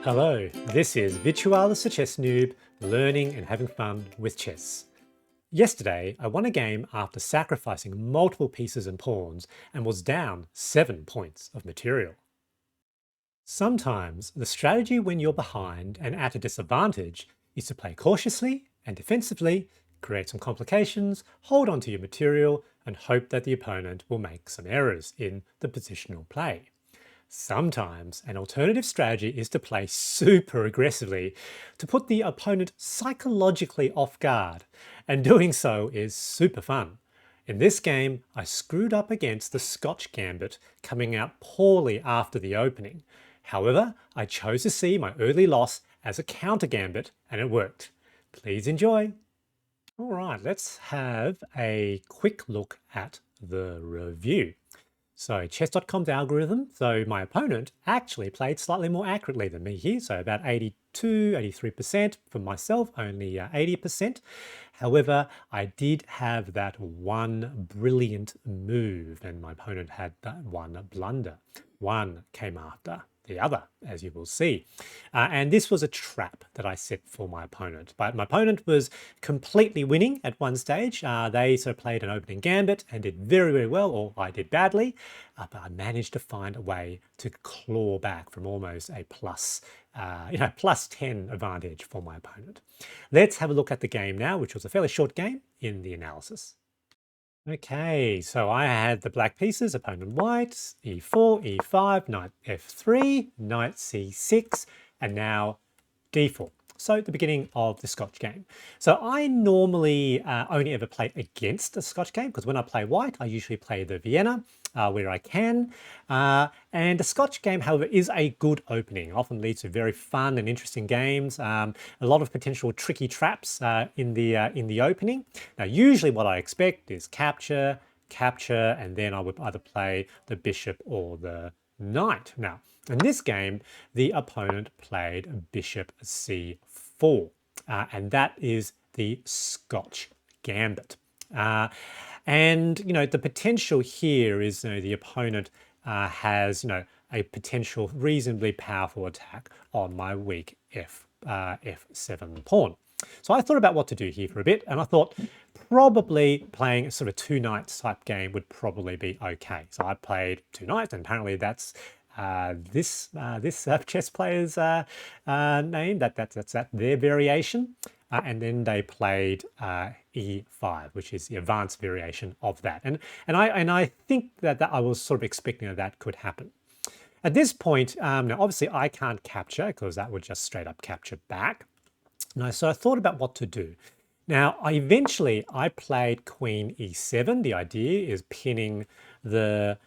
Hello, this is Virtualis the Chess Noob, learning and having fun with chess. Yesterday, I won a game after sacrificing multiple pieces and pawns and was down 7 points of material. Sometimes the strategy when you're behind and at a disadvantage is to play cautiously and defensively, create some complications, hold on to your material, and hope that the opponent will make some errors in the positional play. Sometimes an alternative strategy is to play super aggressively to put the opponent psychologically off guard, and doing so is super fun. In this game, I screwed up against the Scotch Gambit, coming out poorly after the opening. However, I chose to see my early loss as a counter gambit, and it worked. Please enjoy. All right, let's have a quick look at the review. So chess.com's algorithm, so my opponent actually played slightly more accurately than me here, so about 82, 83%. For myself, only 80%. However, I did have that one brilliant move and my opponent had that one blunder. One came after the other, as you will see. And this was a trap that I set for my opponent. But my opponent was completely winning at one stage. They sort of played an opening gambit and did very, very well, or I did badly. But I managed to find a way to claw back from almost a plus 10 advantage for my opponent. Let's have a look at the game now, which was a fairly short game in the analysis. Okay, so I had the black pieces, opponent white, e4, e5, knight f3, knight c6, and now d4. So the beginning of the Scotch game. So I normally only ever play against a Scotch game because when I play white, I usually play the Vienna where I can. And the Scotch game, however, is a good opening. It often leads to very fun and interesting games. A lot of potential tricky traps in the opening. Now, usually what I expect is capture, and then I would either play the bishop or the knight. Now, in this game, the opponent played bishop c4, and that is the Scotch Gambit. And, the potential here is, the opponent has, a potential reasonably powerful attack on my weak f7 pawn. So I thought about what to do here for a bit, and I thought probably playing a sort of two knights type game would probably be okay. So I played two knights, and apparently that's this chess player's name. That's their variation. And then they played e5, which is the advanced variation of that. And I think that I was sort of expecting that could happen. At this point, now obviously I can't capture because that would just straight up capture back. No, so I thought about what to do. Now, eventually I played queen e7. The idea is pinning the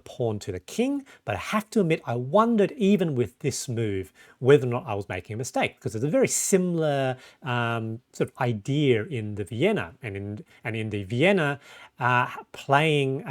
pawn to the king, but I have to admit I wondered even with this move whether or not I was making a mistake because there's a very similar sort of idea in the Vienna, and in the Vienna playing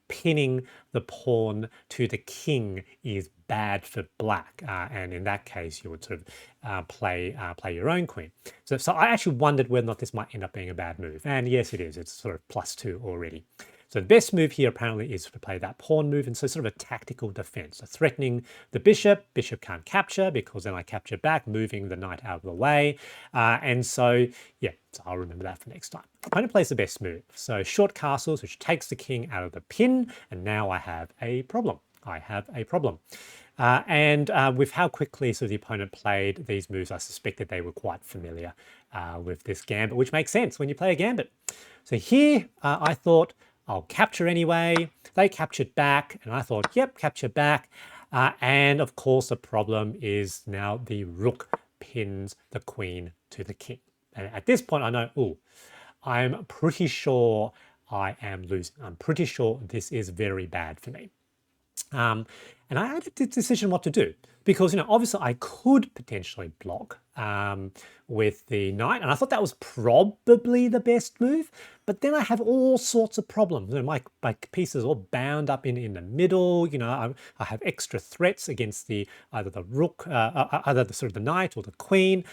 pinning the pawn to the king is bad for black, and in that case you would sort of play your own queen. So I actually wondered whether or not this might end up being a bad move, and yes it is. It's sort of +2 already. So the best move here apparently is to play that pawn move, and so sort of a tactical defense. So threatening the bishop can't capture because then I capture back, moving the knight out of the way. And so, yeah, so I'll remember that for next time. Opponent plays the best move. So short castles, which takes the king out of the pin, and now I have a problem. And with how quickly the opponent played these moves, I suspected they were quite familiar with this gambit, which makes sense when you play a gambit. So here I thought, I'll capture anyway. They captured back, and I thought, yep, capture back. And of course, the problem is now the rook pins the queen to the king. And at this point, I know, I'm pretty sure I am losing. I'm pretty sure this is very bad for me. And I had a decision what to do because, obviously I could potentially block with the knight, and I thought that was probably the best move. But then I have all sorts of problems. My pieces all bound up in the middle. I have extra threats against either the rook, either the knight or the queen.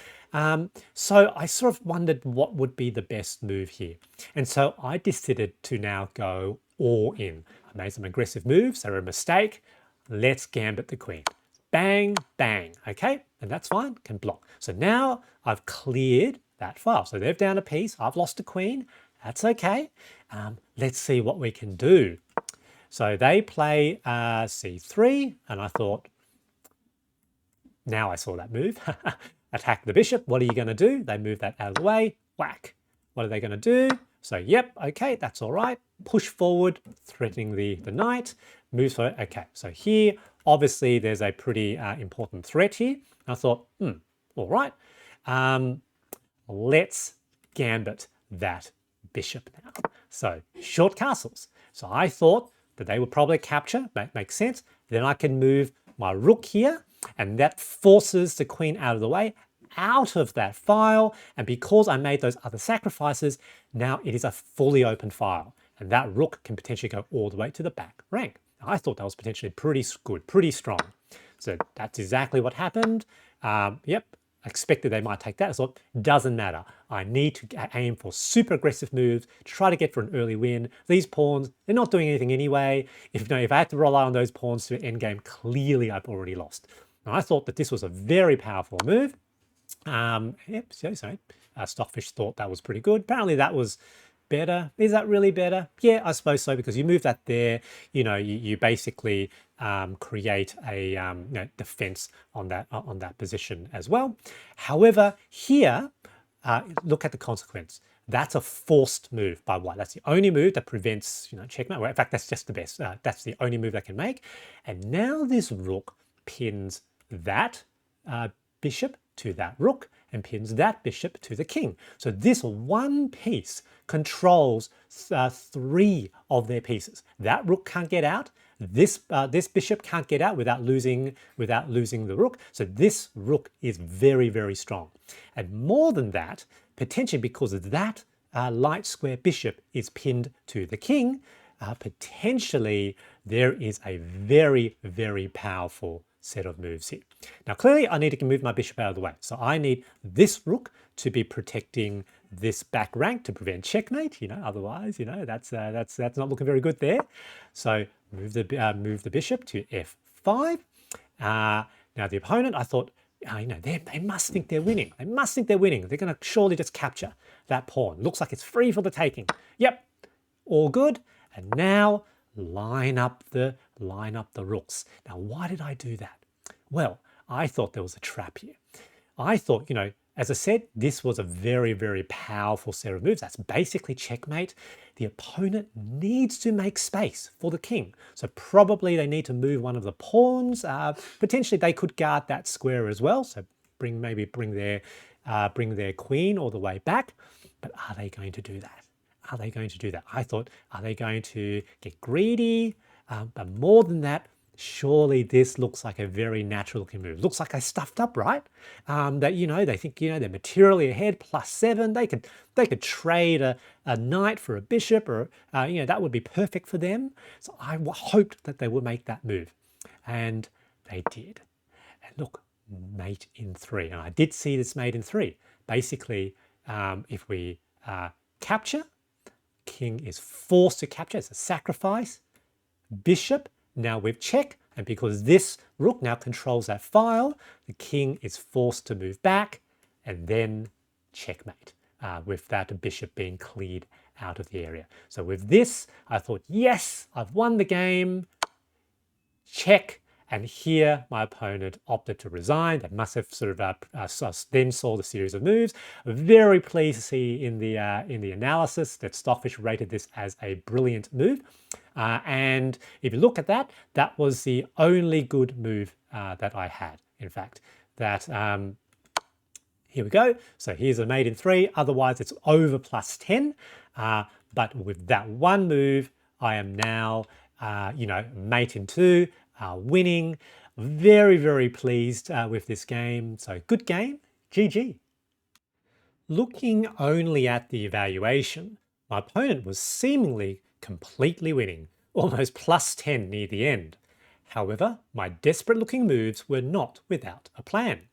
So I sort of wondered what would be the best move here, and so I decided to now go all in. I made some aggressive moves. They were a mistake. Let's gambit the queen. Bang, bang. Okay, and that's fine, can block. So now I've cleared that file. So they've down a piece, I've lost a queen, that's okay. Let's see what we can do. So they play c3, and I thought, now I saw that move. Attack the bishop. What are you going to do? They move that out of the way. Whack. What are they going to do? So, yep, okay, that's all right. Push forward, threatening the knight. Moves forward. Okay, so here, obviously, there's a pretty important threat here. I thought, all right. Let's gambit that bishop now. So, short castles. So I thought that they would probably capture. Makes sense. Then I can move my rook here, and that forces the queen out of the way, out of that file. And because I made those other sacrifices, now it is a fully open file. And that rook can potentially go all the way to the back rank. I thought that was potentially pretty good, pretty strong. So that's exactly what happened. Yep, I expected they might take that. I thought, doesn't matter. I need to aim for super aggressive moves, try to get for an early win. These pawns, they're not doing anything anyway. If I had to rely on those pawns to endgame, clearly I've already lost. Now, I thought that this was a very powerful move. Stockfish thought that was pretty good. Apparently that was better. Is that really better? Yeah, I suppose so, because you move that there, you basically create a defense on that position as well. However, here, look at the consequence. That's a forced move by white. That's the only move that prevents checkmate. Well, in fact, that's just the best. That's the only move they can make. And now this rook pins that bishop to that rook and pins that bishop to the king. So this one piece controls 3 of their pieces. That rook can't get out. This bishop can't get out without losing the rook. So this rook is very, very strong. And more than that, potentially because of that light square bishop is pinned to the king, potentially there is a very, very powerful set of moves here. Now, clearly I need to move my bishop out of the way. So I need this rook to be protecting this back rank to prevent checkmate. Otherwise, that's not looking very good there. So move the bishop to f5. Now the opponent, I thought, they must think they're winning. They must think they're winning. They're going to surely just capture that pawn. Looks like it's free for the taking. Yep, all good. And now line up the rooks. Now, why did I do that? Well, I thought there was a trap here. I thought, as I said, this was a very, very powerful set of moves. That's basically checkmate. The opponent needs to make space for the king. So probably they need to move one of the pawns. Potentially they could guard that square as well. So bring their queen all the way back. But are they going to do that? Are they going to do that? I thought, are they going to get greedy? But more than that, surely this looks like a very natural looking move. Looks like I stuffed up, right? That they think they're materially ahead, +7. They could trade a knight for a bishop, or that would be perfect for them. So I hoped that they would make that move, and they did. And look, mate in 3, and I did see this mate in 3. Basically, if we capture, king is forced to capture. It's a sacrifice. Bishop, now with check, and because this rook now controls that file, the king is forced to move back, and then checkmate, with that bishop being cleared out of the area. So with this, I thought, yes, I've won the game. Check. And here my opponent opted to resign. They must have sort of then saw the series of moves. Very pleased to see in the analysis that Stockfish rated this as a brilliant move. And if you look at that, that was the only good move that I had. In fact, that here we go. So here's a mate in 3. Otherwise, it's over +10. But with that one move, I am now, mate in 2. Winning. Very, very pleased with this game. So good game. GG. Looking only at the evaluation, my opponent was seemingly completely winning, almost +10 near the end. However, my desperate looking moves were not without a plan.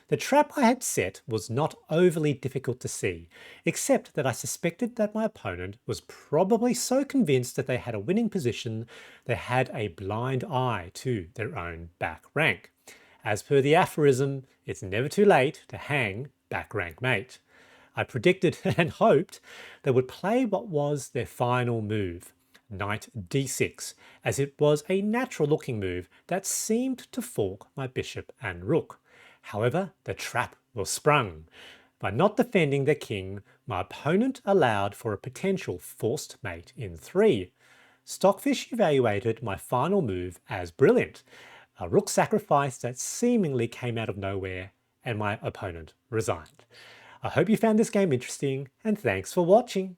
The trap I had set was not overly difficult to see, except that I suspected that my opponent was probably so convinced that they had a winning position, they had a blind eye to their own back rank. As per the aphorism, it's never too late to hang back rank mate. I predicted and hoped they would play what was their final move, knight d6, as it was a natural looking move that seemed to fork my bishop and rook. However, the trap was sprung. By not defending their king, my opponent allowed for a potential forced mate in 3. Stockfish evaluated my final move as brilliant, a rook sacrifice that seemingly came out of nowhere, and my opponent resigned. I hope you found this game interesting, and thanks for watching.